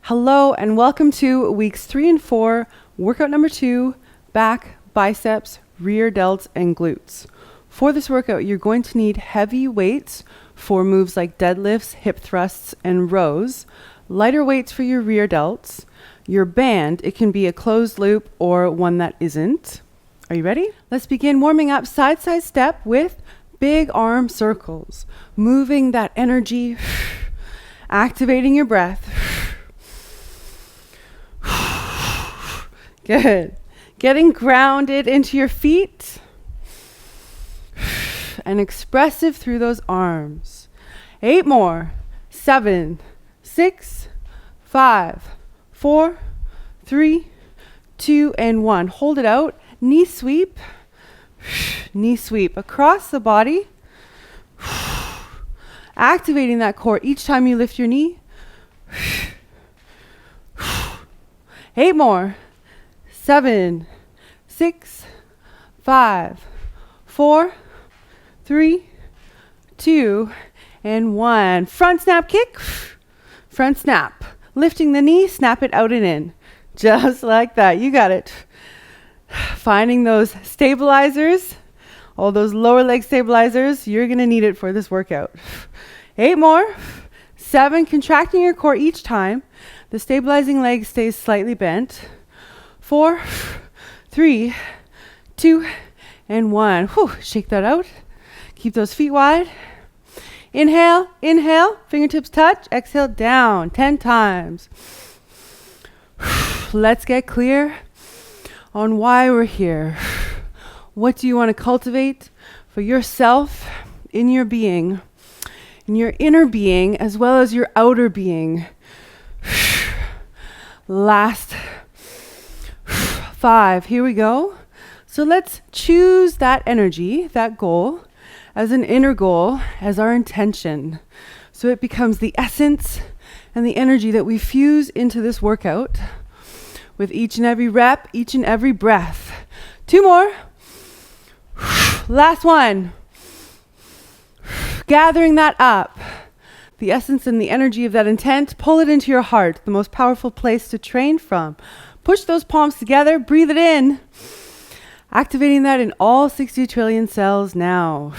Hello and welcome to weeks 3 and 4, workout number 2, back, biceps, rear delts, and glutes. For this workout, you're going to need heavy weights for moves like deadlifts, hip thrusts, and rows, lighter weights for your rear delts, your band, it can be a closed loop or one that isn't. Are you ready? Let's begin warming up side step with big arm circles, moving that energy, activating your breath. Good. Getting grounded into your feet and expressive through those arms. 8 more. 7, 6, 5, 4, 3, 2, and 1. Hold it out. Knee sweep. Knee sweep across the body. Activating that core each time you lift your knee. 8 more. 7, 6, 5, 4, 3, 2, and 1. Front snap kick. Front snap. Lifting the knee, snap it out and in. Just like that. You got it. Finding those stabilizers, all those lower leg stabilizers, you're going to need it for this workout. 8 more. 7, contracting your core each time. The stabilizing leg stays slightly bent. 4, 3, 2, and 1. Whew, shake that out. Keep those feet wide. Inhale, inhale, fingertips touch, exhale down 10 times. Let's get clear on why we're here. What do you want to cultivate for yourself in your being, in your inner being, as well as your outer being? Last 5, here we go. So let's choose that energy, that goal, as an inner goal, as our intention. So it becomes the essence and the energy that we fuse into this workout with each and every rep, each and every breath. 2 more. Last one. Gathering that up. The essence and the energy of that intent, pull it into your heart, the most powerful place to train from. Push those palms together, breathe it in. Activating that in all 60 trillion cells now.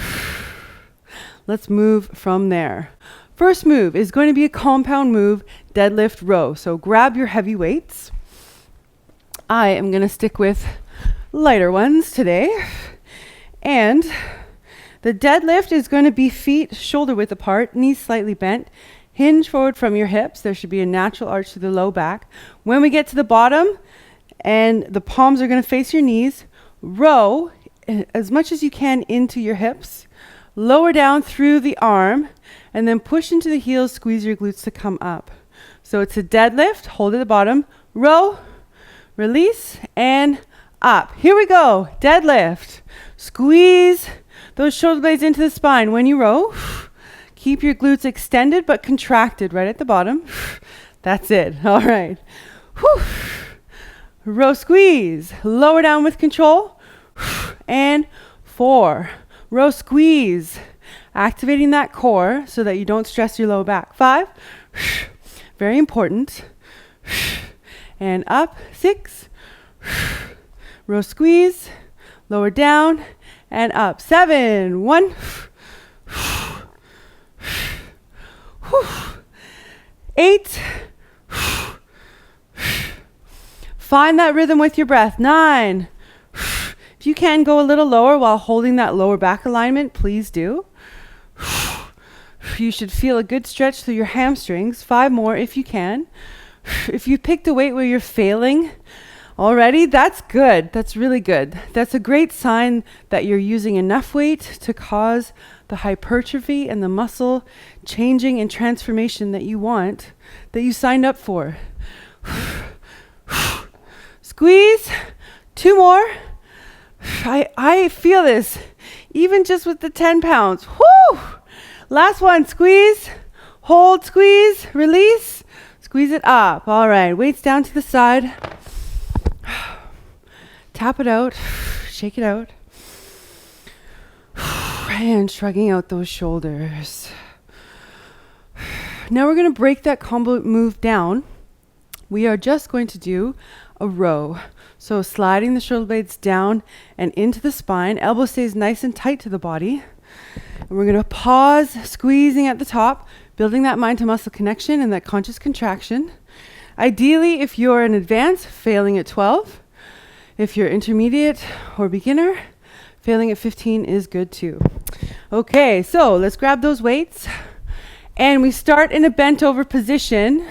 Let's move from there. First move is going to be a compound move, deadlift row. So grab your heavy weights. I am going to stick with lighter ones today. And the deadlift is going to be feet shoulder width apart, knees slightly bent. Hinge forward from your hips. There should be a natural arch to the low back. When we get to the bottom and the palms are going to face your knees, row as much as you can into your hips. Lower down through the arm and then push into the heels, squeeze your glutes to come up. So it's a deadlift, hold at the bottom, row, release, and up. Here we go. Deadlift. Squeeze those shoulder blades into the spine. When you row, keep your glutes extended but contracted right at the bottom. That's it. All right. Whew. Row squeeze. Lower down with control. And 4. Row squeeze. Activating that core so that you don't stress your lower back. 5. Very important. And up. 6. Row squeeze. Lower down. And up. 7. 1. 8. Find that rhythm with your breath. 9. If you can go a little lower while holding that lower back alignment, please do. You should feel a good stretch through your hamstrings. 5 more if you can. If you picked a weight where you're failing already, that's good. That's really good. That's a great sign that you're using enough weight to cause the hypertrophy and the muscle changing and transformation that you want, that you signed up for. Squeeze. 2 more. I feel this, even just with the 10 pounds. Whoo! Last one. Squeeze. Hold, squeeze, release. Squeeze it up. All right. Weights down to the side. Tap it out. Shake it out. And shrugging out those shoulders. Now we're going to break that combo move down We are just going to do a row. So sliding the shoulder blades down and into the spine. Elbow stays nice and tight to the body. And we're going to pause, squeezing at the top, building that mind to muscle connection and that conscious contraction. Ideally, if you're an advanced, failing at 12. If you're intermediate or beginner, failing at 15 is good too. Okay, so let's grab those weights. And we start in a bent over position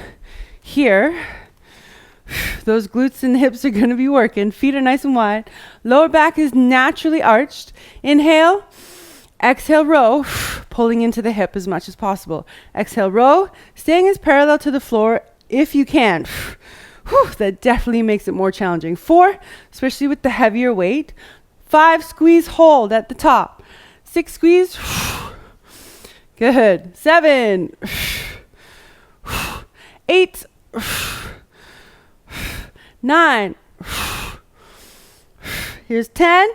here. Those glutes and hips are going to be working. Feet are nice and wide. Lower back is naturally arched. Inhale. Exhale, row, pulling into the hip as much as possible. Exhale, row, staying as parallel to the floor if you can. That definitely makes it more challenging. 4, especially with the heavier weight. 5, squeeze, hold at the top. 6, squeeze. Good. 7, 8, 9. Here's 10.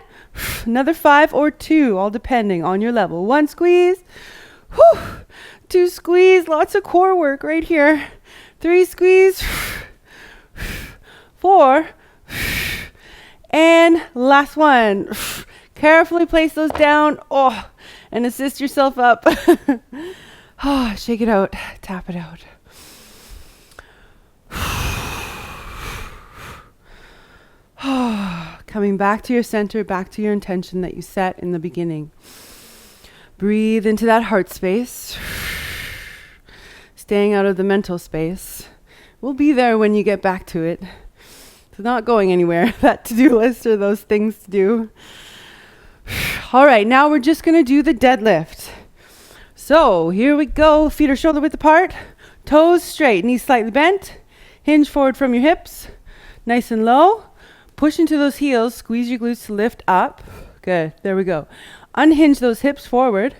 Another 5 or 2, all depending on your level. 1, squeeze. 2, squeeze. Lots of core work right here. 3, squeeze. 4. And last one. Carefully place those down. And assist yourself up. Shake it out. Tap it out. Coming back to your center, back to your intention that you set in the beginning. Breathe into that heart space. Staying out of the mental space. We'll be there when you get back to it. It's not going anywhere, that to-do list or those things to do. All right, now we're just going to do the deadlift. So here we go. Feet are shoulder width apart. Toes straight, knees slightly bent. Hinge forward from your hips. Nice and low. Push into those heels, squeeze your glutes to lift up. Good, there we go. Unhinge those hips forward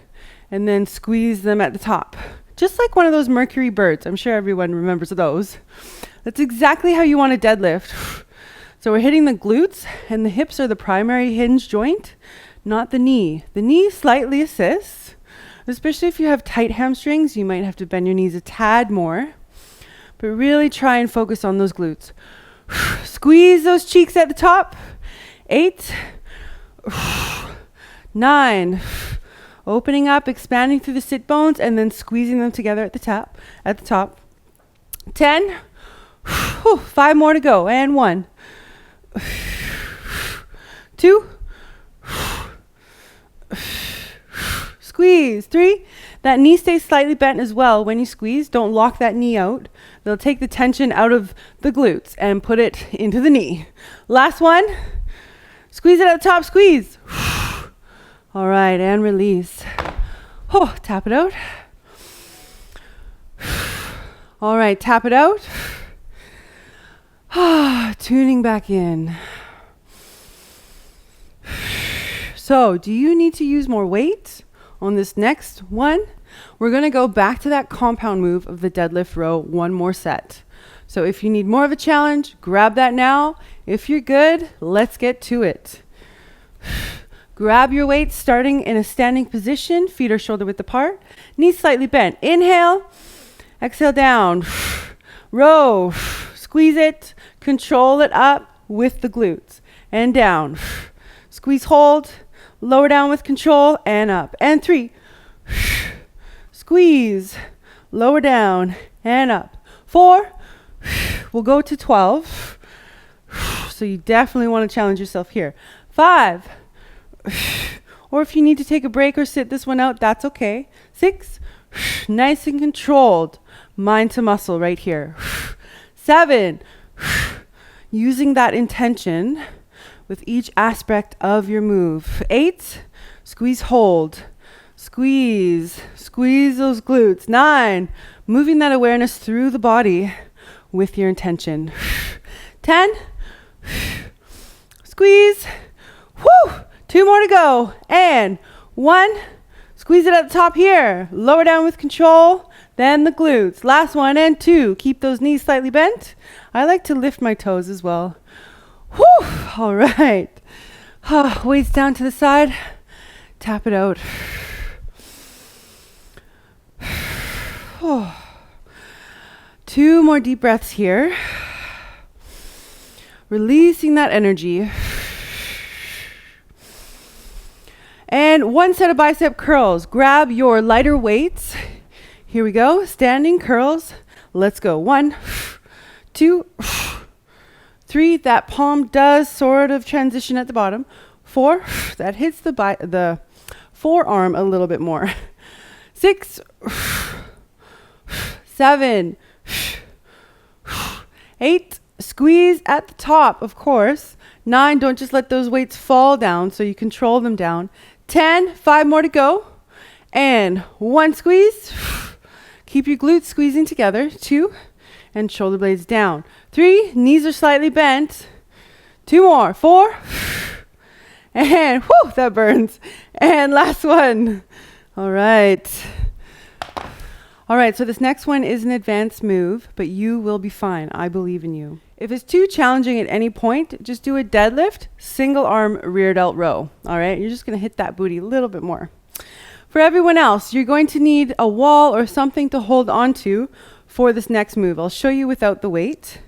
and then squeeze them at the top. Just like one of those Mercury birds. I'm sure everyone remembers those. That's exactly how you want to deadlift. So we're hitting the glutes and the hips are the primary hinge joint, not the knee. The knee slightly assists, especially if you have tight hamstrings, you might have to bend your knees a tad more, but really try and focus on those glutes. Squeeze those cheeks at the top. 8, 9, opening up, expanding through the sit bones, and then squeezing them together at the top. 10, 5 more to go, and 1, 2, squeeze, 3. That knee stays slightly bent as well. When you squeeze, don't lock that knee out. They'll take the tension out of the glutes and put it into the knee. Last one. Squeeze it at the top, squeeze. All right, and release. Tap it out. All right, tap it out. Tuning back in. So, do you need to use more weight on this next one? We're going to go back to that compound move of the deadlift row, one more set. So if you need more of a challenge, grab that now. If you're good, let's get to it. Grab your weights starting in a standing position, feet are shoulder width apart, knees slightly bent. Inhale, exhale down. Row, squeeze it, control it up with the glutes and down. Squeeze, hold, lower down with control and up. And 3. Squeeze, lower down and up. 4, we'll go to 12. So you definitely want to challenge yourself here. 5, or if you need to take a break or sit this one out, that's okay. 6, nice and controlled, mind to muscle right here. 7, using that intention with each aspect of your move. 8, squeeze, hold. Squeeze those glutes. 9, moving that awareness through the body with your intention. 10, squeeze. 2 more to go. And 1, squeeze it at the top here. Lower down with control, then the glutes. Last one, and 2. Keep those knees slightly bent. I like to lift my toes as well. All right. Weights down to the side. Tap it out. 2 more deep breaths here. Releasing that energy. And one set of bicep curls. Grab your lighter weights. Here we go. Standing curls. Let's go. 1, 2, 3. That palm does sort of transition at the bottom. 4. That hits the forearm a little bit more. 6, 7, 8. Squeeze at the top, of course. 9. Don't just let those weights fall down, so you control them down. 10. 5 more to go. And 1 squeeze. Keep your glutes squeezing together. 2. And shoulder blades down. 3. Knees are slightly bent. 2 more. 4. And whew, that burns. And last one. All right. All right, so this next one is an advanced move, but you will be fine. I believe in you. If it's too challenging at any point, just do a deadlift, single arm rear delt row. All right, you're just gonna hit that booty a little bit more. For everyone else, you're going to need a wall or something to hold onto for this next move. I'll show you without the weight.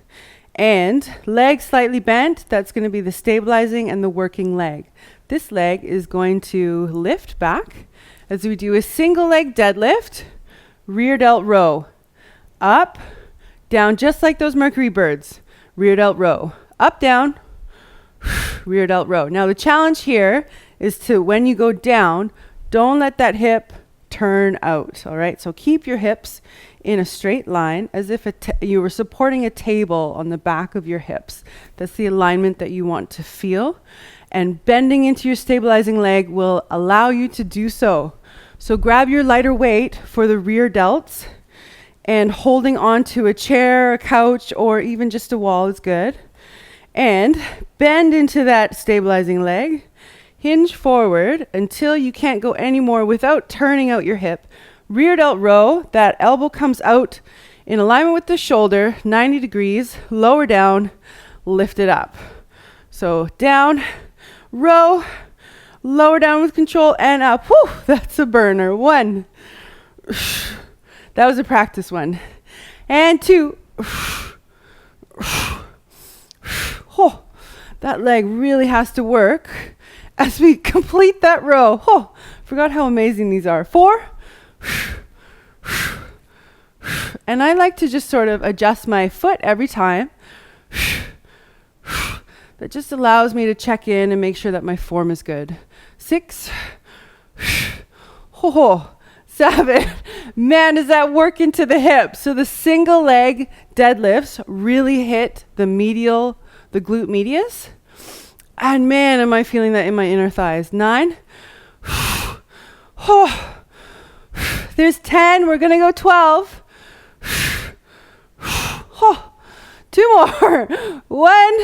And leg slightly bent, that's gonna be the stabilizing and the working leg. This leg is going to lift back as we do a single leg deadlift, rear delt row, up, down, just like those Mercury birds. Rear delt row, up, down, rear delt row. Now the challenge here is to, when you go down, don't let that hip turn out, all right? So keep your hips in a straight line as if you were supporting a table on the back of your hips. That's the alignment that you want to feel. And bending into your stabilizing leg will allow you to do so. So grab your lighter weight for the rear delts, and holding on to a chair, a couch, or even just a wall is good. And bend into that stabilizing leg. Hinge forward until you can't go anymore without turning out your hip. Rear delt row, that elbow comes out in alignment with the shoulder, 90 degrees, lower down, lift it up. So down, row, lower down with control, and up. Whew, that's a burner. 1. That was a practice one. And 2. Oh, that leg really has to work as we complete that row. Oh, forgot how amazing these are. 4. And I like to just sort of adjust my foot every time. That just allows me to check in and make sure that my form is good. 6. 7. Man, does that work into the hips? So the single leg deadlifts really hit the glute medius. And man, am I feeling that in my inner thighs. 9. There's 10. We're going to go 12. 2 more. 1.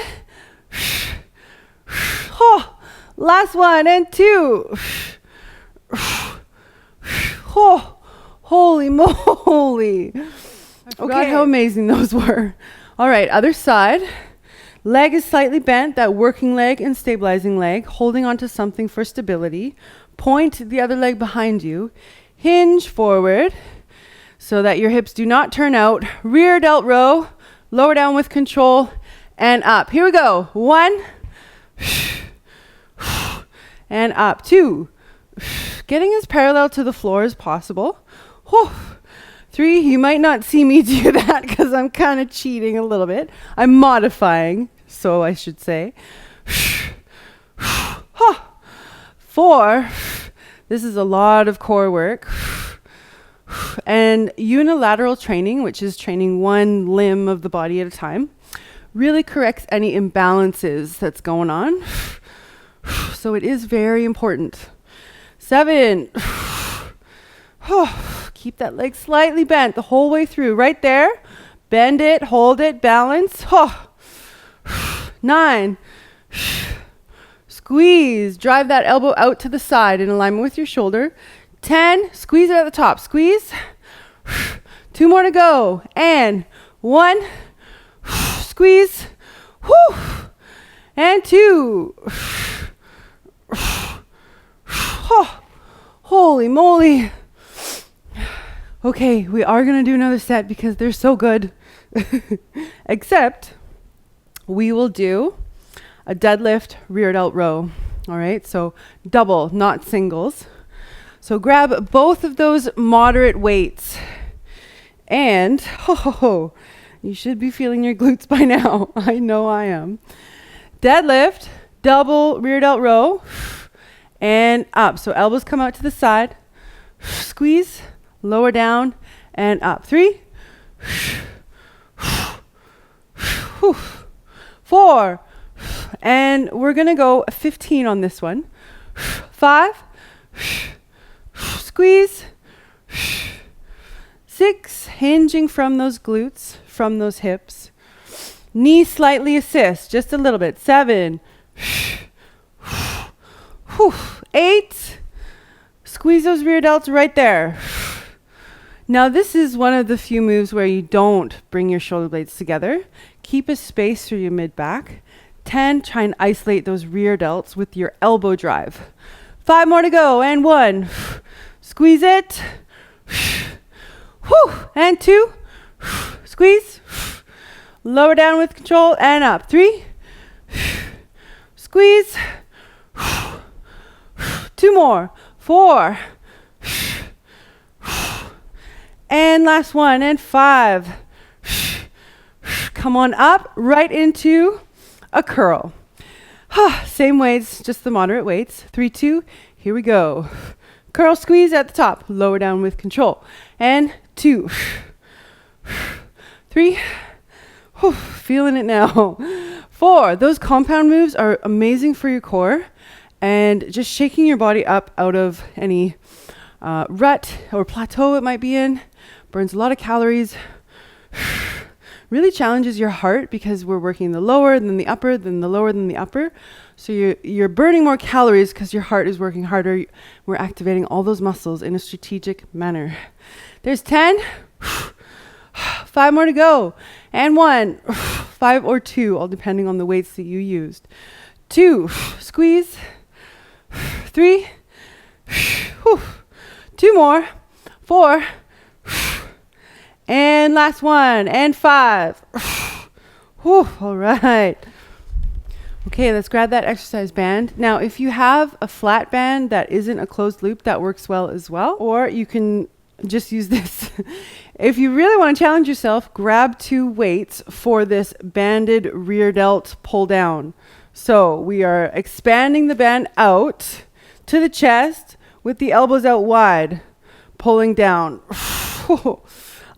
Last one. And 2. Holy moly. I forgot how amazing those were. All right, other side. Leg is slightly bent, that working leg and stabilizing leg, holding onto something for stability. Point the other leg behind you. Hinge forward so that your hips do not turn out. Rear delt row, lower down with control, and up. Here we go. 1. And up. 2. Getting as parallel to the floor as possible. 3, you might not see me do that because I'm kind of cheating a little bit. I'm modifying, so I should say. 4, this is a lot of core work. And unilateral training, which is training one limb of the body at a time, really corrects any imbalances that's going on. So it is very important. 7. Keep that leg slightly bent the whole way through. Right there. Bend it, hold it, balance. 9. Squeeze. Drive that elbow out to the side in alignment with your shoulder. 10. Squeeze it at the top. Squeeze. 2 more to go. And 1. Squeeze. And 2. Holy moly. Okay, we are going to do another set because they're so good. Except we will do a deadlift rear delt row. All right, so double, not singles. So grab both of those moderate weights, and you should be feeling your glutes by now. I know I am. Deadlift, double rear delt row, and up. So elbows come out to the side. Squeeze, lower down, and up. 3, 4, and we're gonna go 15 on this one. 5, squeeze. 6, hinging from those glutes, from those hips. Knee slightly assist, just a little bit. 7, 8, squeeze those rear delts right there. Now this is one of the few moves where you don't bring your shoulder blades together. Keep a space through your mid-back. 10, try and isolate those rear delts with your elbow drive. 5 more to go, and 1. Squeeze it. And 2. Squeeze. Lower down with control, and up. 3. Squeeze. 2 more. 4. And last one, and 5. Come on up, right into a curl. Same weights, just the moderate weights. 3, 2, here we go. Curl squeeze at the top, lower down with control. And 2, 3, feeling it now. 4, those compound moves are amazing for your core and just shaking your body up out of any rut or plateau it might be in. Burns a lot of calories. Really challenges your heart because we're working the lower, then the upper, then the lower, then the upper. So you're burning more calories because your heart is working harder. We're activating all those muscles in a strategic manner. There's 10. 5 more to go. And 1. 5 or 2, all depending on the weights that you used. 2. Squeeze. 3. 2 more. 4. And last one, and 5. All right. Okay, let's grab that exercise band. Now, if you have a flat band that isn't a closed loop, that works well as well. Or you can just use this. If you really want to challenge yourself, grab 2 weights for this banded rear delt pull down. So we are expanding the band out to the chest with the elbows out wide, pulling down.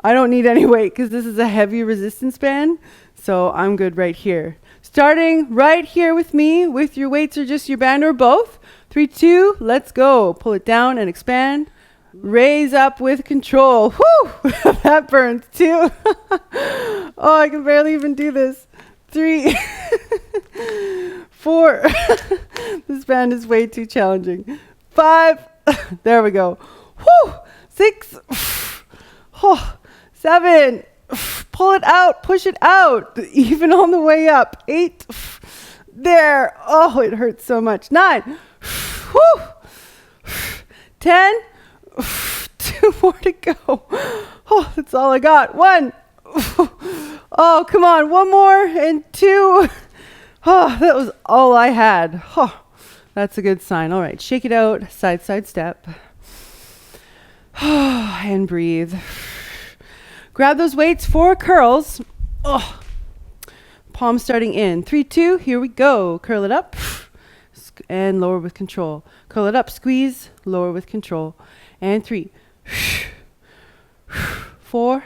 I don't need any weight because this is a heavy resistance band, so I'm good right here. Starting right here with me, with your weights or just your band or both. 3, 2, let's go. Pull it down and expand. Raise up with control. Whew, that burns too. Oh, I can barely even do this. 3, 4. This band is way too challenging. 5, there we go. Whew, 6, 7, pull it out, push it out, even on the way up. 8, there. Oh, it hurts so much. 9, 10, 2 more to go. Oh, that's all I got. 1. Oh, come on. 1 more and 2. Oh, that was all I had. Oh, that's a good sign. All right, shake it out. Side, side step. And breathe. Grab those weights for curls. Oh, palms starting in. 3, 2, here we go. Curl it up and lower with control. Curl it up, squeeze, lower with control. And 3, 4.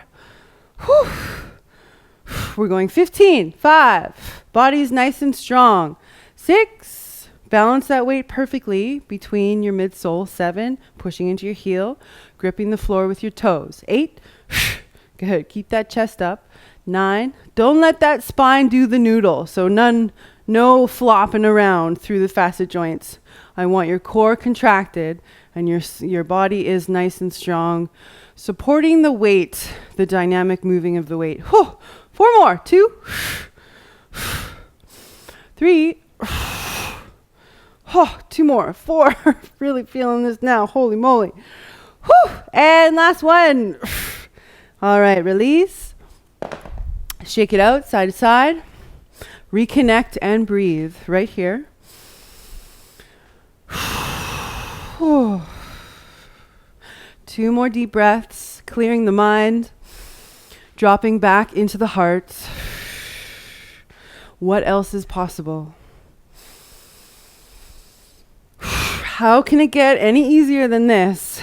We're going 15. 5. Body's nice and strong. 6. Balance that weight perfectly between your midsole. 7. Pushing into your heel, gripping the floor with your toes. 8. Good. Keep that chest up. 9. Don't let that spine do the noodle. So no flopping around through the facet joints. I want your core contracted and your body is nice and strong. Supporting the weight, the dynamic moving of the weight. 4 more. 2. 3. 2 more. 4. Really feeling this now. Holy moly. And last one. All right, release. Shake it out, side to side. Reconnect and breathe right here. 2 more deep breaths, clearing the mind, dropping back into the heart. What else is possible? How can it get any easier than this?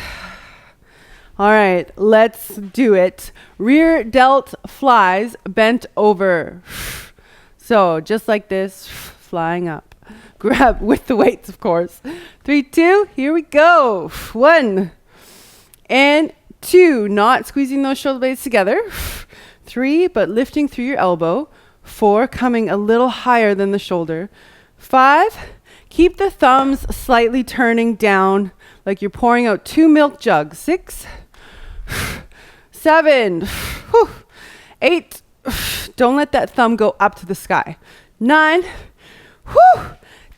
All right, let's do it. Rear delt flies bent over. So just like this, flying up. Grab with the weights, of course. 3, 2, here we go. 1 and 2, not squeezing those shoulder blades together. 3, but lifting through your elbow. 4, coming a little higher than the shoulder. 5, keep the thumbs slightly turning down like you're pouring out 2 milk jugs. 6, 7, 8, don't let that thumb go up to the sky. 9,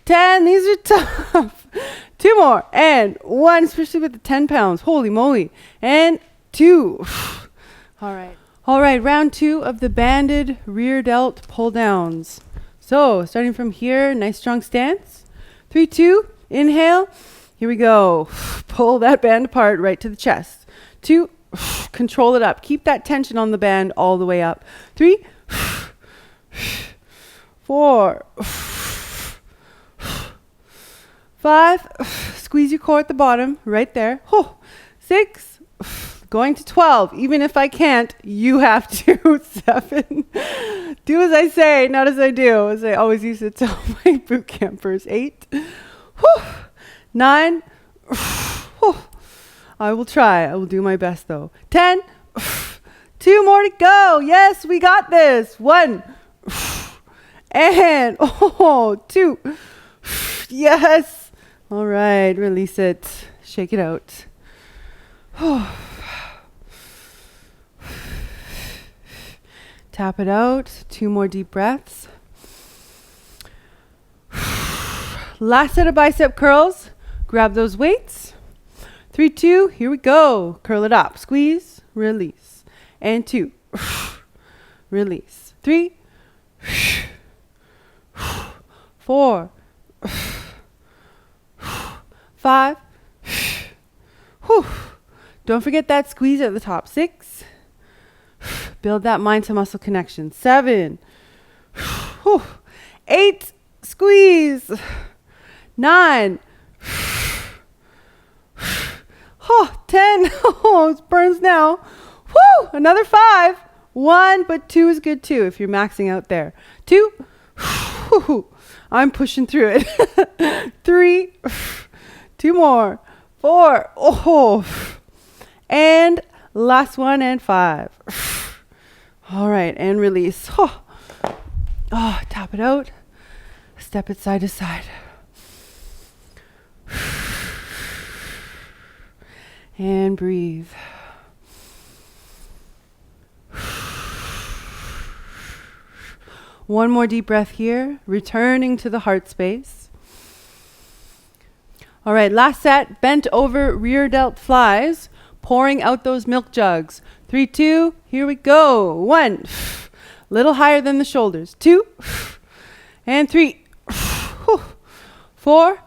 10, these are tough. 2 more, and 1, especially with the 10 pounds. Holy moly. And 2. All right, round 2 of the banded rear delt pull downs. So starting from here, nice strong stance. 3, 2, inhale. Here we go. Pull that band apart right to the chest. 2, control it up. Keep that tension on the band all the way up. 3, 4, 5, squeeze your core at the bottom, right there. 6, going to 12. Even if I can't, you have to. 7, do as I say, not as I do, as I always used to tell my boot campers. 8, 9, I will try. I will do my best though. 10, 2 more to go. Yes, we got this. 1, and 2. Yes. All right, release it. Shake it out. Tap it out. 2 more deep breaths. Last set of bicep curls. Grab those weights. 3, 2, here we go. Curl it up. Squeeze, release. And 2. Release. 3, 4, 5. Don't forget that squeeze at the top. 6. Build that mind to muscle connection. 7. 8. Squeeze. 9. 10. It burns now. Woo! Another 5. 1, but 2 is good too if you're maxing out there. 2. I'm pushing through it. 3. 2 more. 4. And last one, and 5. All right, and release. Tap it out. Step it side to side. And breathe. One more deep breath here, returning to the heart space. All right, last set, bent over rear delt flies, pouring out those milk jugs. 3, 2, here we go. 1, little higher than the shoulders. 2, and 3, 4,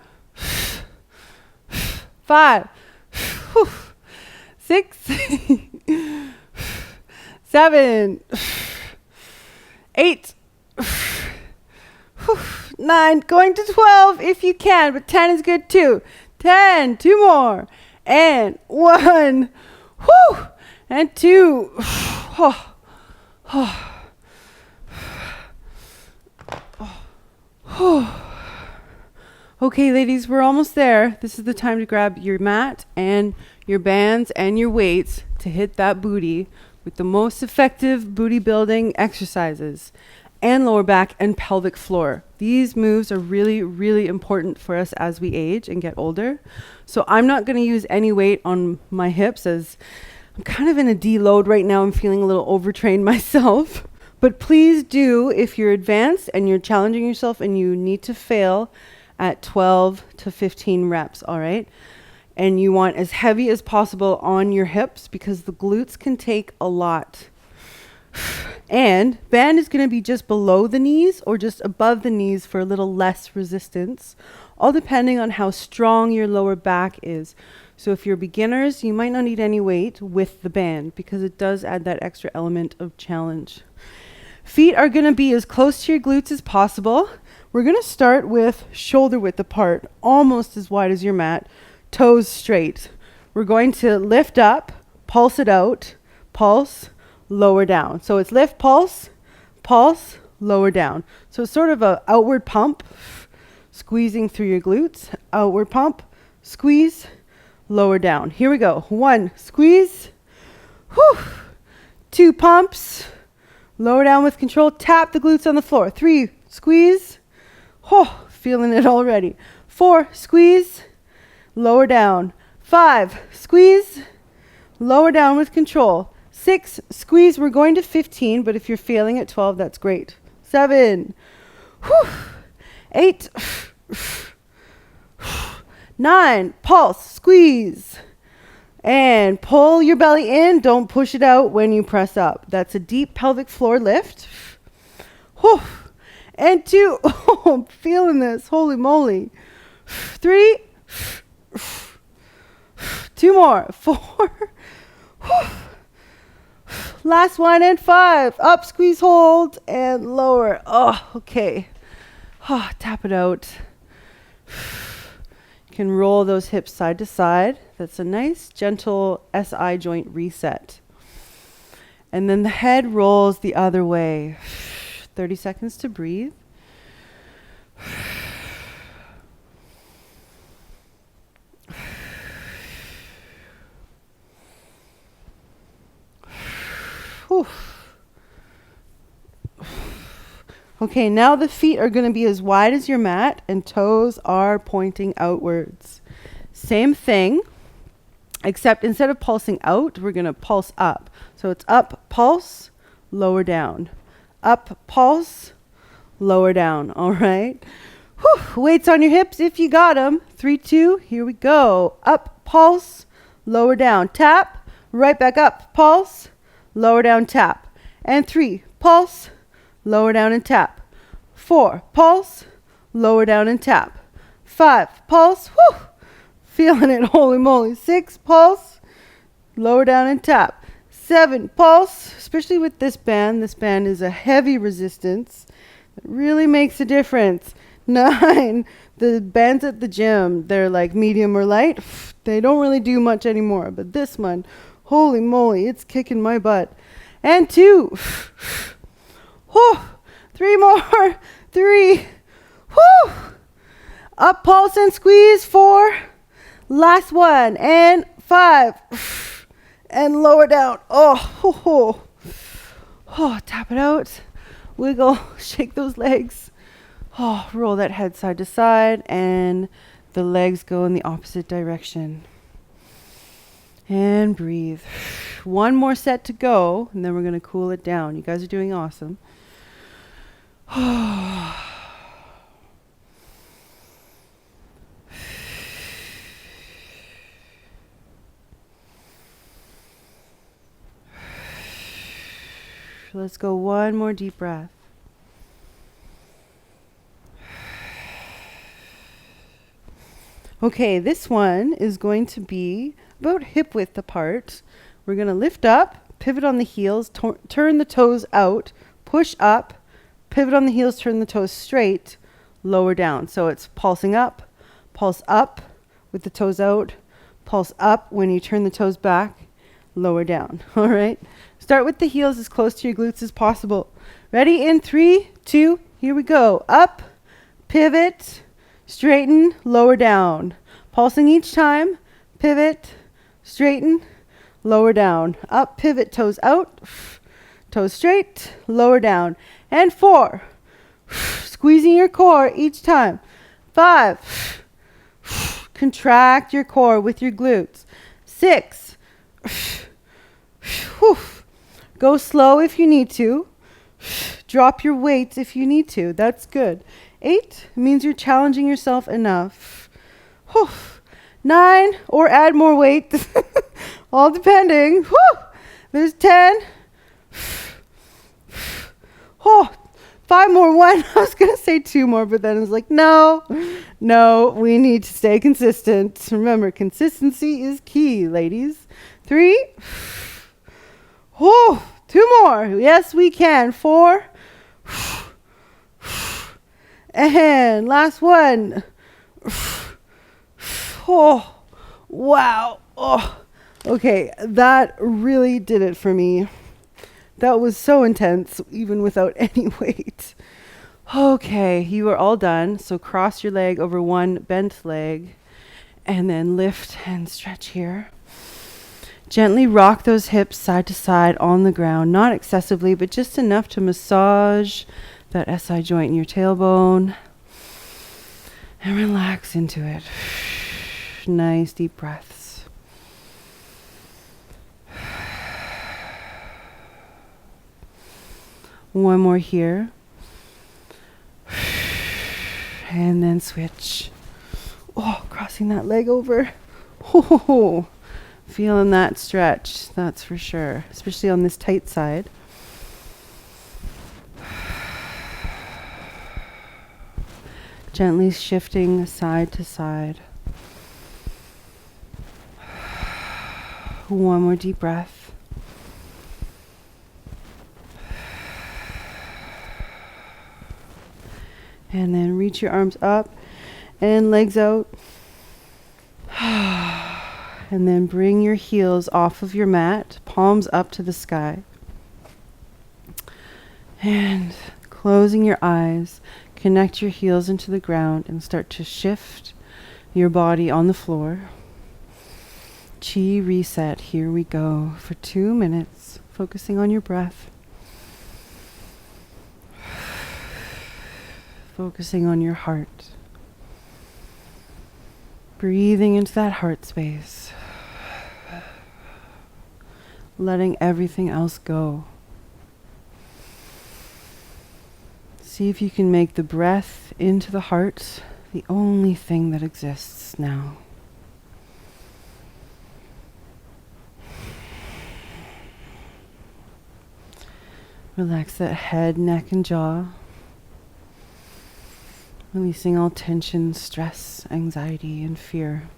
5, 6, 7, 8, 9, going to 12 if you can, but 10 is good too. 10, 2 more, and 1, and 2. Okay, ladies, we're almost there. This is the time to grab your mat and your bands and your weights to hit that booty with the most effective booty building exercises and lower back and pelvic floor. These moves are really, really important for us as we age and get older. So I'm not going to use any weight on my hips as I'm kind of in a deload right now. I'm feeling a little overtrained myself. But please do, if you're advanced and you're challenging yourself and you need to fail at 12 to 15 reps, all right? And you want as heavy as possible on your hips because the glutes can take a lot. And band is going to be just below the knees or just above the knees for a little less resistance, all depending on how strong your lower back is. So if you're beginners, you might not need any weight with the band because it does add that extra element of challenge. Feet are going to be as close to your glutes as possible. We're going to start with shoulder width apart, almost as wide as your mat, toes straight. We're going to lift up, pulse it out, pulse, lower down. So it's lift, pulse, pulse, lower down. So it's sort of a outward pump, squeezing through your glutes, outward pump, squeeze, lower down. Here we go. 1, squeeze, whew. 2 pumps, lower down with control, tap the glutes on the floor. 3, squeeze, oh, feeling it already. 4, squeeze, lower down. 5, squeeze, lower down with control. 6, squeeze. We're going to 15, but if you're failing at 12, that's great. 7, whew. 8, 9, pulse, squeeze. And pull your belly in. Don't push it out when you press up. That's a deep pelvic floor lift. Whew. And 2, oh, I'm feeling this. Holy moly. 3, 2 more. 4, whew. Last one, and 5. Up, squeeze, hold, and lower. Oh, okay. Oh, tap it out. You can roll those hips side to side. That's a nice, gentle SI joint reset. And then the head rolls the other way. 30 seconds to breathe. Whew. Okay, now the feet are going to be as wide as your mat and toes are pointing outwards. Same thing, except instead of pulsing out, we're going to pulse up. So it's up, pulse, lower down. Up, pulse, lower down. All right. Whew. Weights on your hips if you got them. 3, 2, here we go. Up, pulse, lower down. Tap, right back up. Pulse, lower down, tap. And 3, pulse, lower down and tap. 4, pulse, lower down and tap. 5, pulse, whew, feeling it, holy moly. 6, pulse, lower down and tap. 7, pulse, especially with this band. This band is a heavy resistance. It really makes a difference. 9, the bands at the gym, they're like medium or light. They don't really do much anymore, but this one, holy moly, it's kicking my butt. And 2, whew, 3 more, 3, whew, up, pulse, and squeeze. 4, last one, and 5, and lower down. Oh, tap it out, wiggle, shake those legs. Oh, roll that head side to side, and the legs go in the opposite direction. And breathe. 1 more set to go, and then we're going to cool it down. You guys are doing awesome. Let's go 1 more deep breath. Okay, this one is going to be about hip width apart. We're going to lift up, pivot on the heels, turn the toes out, push up, pivot on the heels, turn the toes straight, lower down. So it's pulsing up, pulse up with the toes out, pulse up when you turn the toes back, lower down. All right. Start with the heels as close to your glutes as possible. Ready? In 3, 2, here we go. Up, pivot, straighten, lower down. Pulsing each time, pivot, straighten, lower down. Up, pivot, toes out, toes straight, lower down. And 4, squeezing your core each time. 5, contract your core with your glutes. 6, go slow if you need to. Drop your weights if you need to. That's good. 8 means you're challenging yourself enough. 9, or add more weight. All depending. There's 10. 5 more. 1. I was going to say 2 more, but then I was like, no, we need to stay consistent. Remember, consistency is key, ladies. 3. Oh, 2 more. Yes, we can. 4. And last one. Oh, wow. Oh, okay. That really did it for me. That was so intense, even without any weight. Okay, you are all done. So cross your leg over one bent leg and then lift and stretch here. Gently rock those hips side to side on the ground, not excessively, but just enough to massage that SI joint in your tailbone. And relax into it. Nice deep breaths. One more here. And then switch. Oh, crossing that leg over. Oh, feeling that stretch, that's for sure, especially on this tight side. Gently shifting side to side. One more deep breath. And then reach your arms up and legs out. And then bring your heels off of your mat, palms up to the sky. And closing your eyes, connect your heels into the ground and start to shift your body on the floor. Chi reset. Here we go for 2 minutes, focusing on your breath. Focusing on your heart. Breathing into that heart space. Letting everything else go. See if you can make the breath into the heart the only thing that exists now. Relax that head, neck, and jaw. Releasing all tension, stress, anxiety, and fear.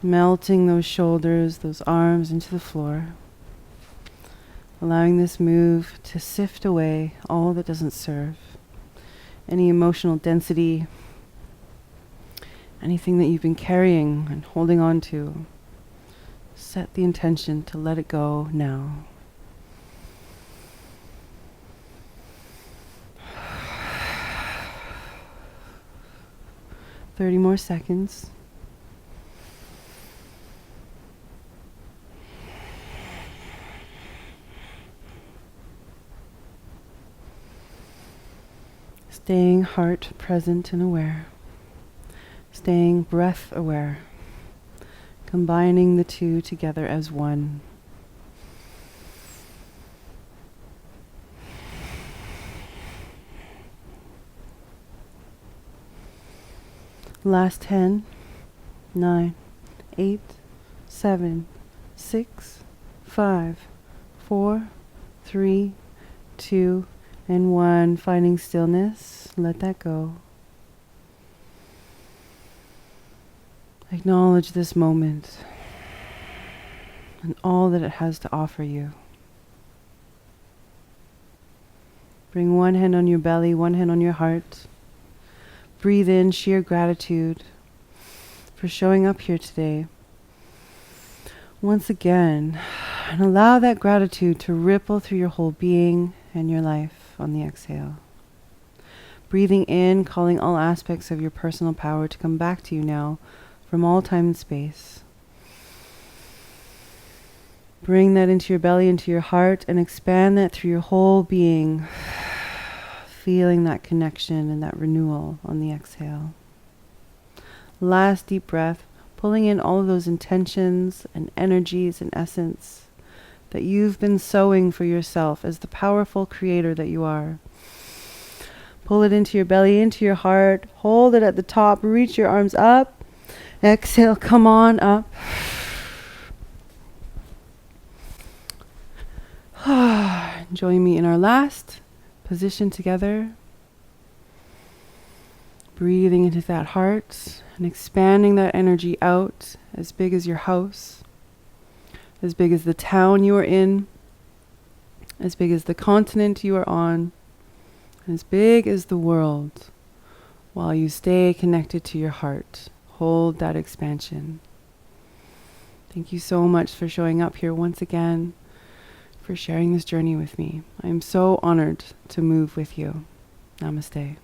Melting those shoulders, those arms into the floor. Allowing this move to sift away all that doesn't serve. Any emotional density, anything that you've been carrying and holding on to. Set the intention to let it go now. – 30 more seconds. Staying heart present and aware. Staying breath aware. Combining the two together as one. Last 10, 9, 8, 7, 6, 5, 4, 3, 2, and 1. Finding stillness. Let that go. Acknowledge this moment and all that it has to offer you. Bring one hand on your belly, one hand on your heart. Breathe in sheer gratitude for showing up here today. Once again, and allow that gratitude to ripple through your whole being and your life on the exhale. Breathing in, calling all aspects of your personal power to come back to you now from all time and space. Bring that into your belly, into your heart, and expand that through your whole being. Feeling that connection and that renewal on the exhale. Last deep breath, pulling in all of those intentions and energies and essence that you've been sowing for yourself as the powerful creator that you are. Pull it into your belly, into your heart. Hold it at the top. Reach your arms up. Exhale, come on up. Join me in our last position together. Breathing into that heart and expanding that energy out as big as your house, as big as the town you are in, as big as the continent you are on, as big as the world, while you stay connected to your heart. Hold that expansion. Thank you so much for showing up here once again, for sharing this journey with me. I am so honored to move with you. Namaste.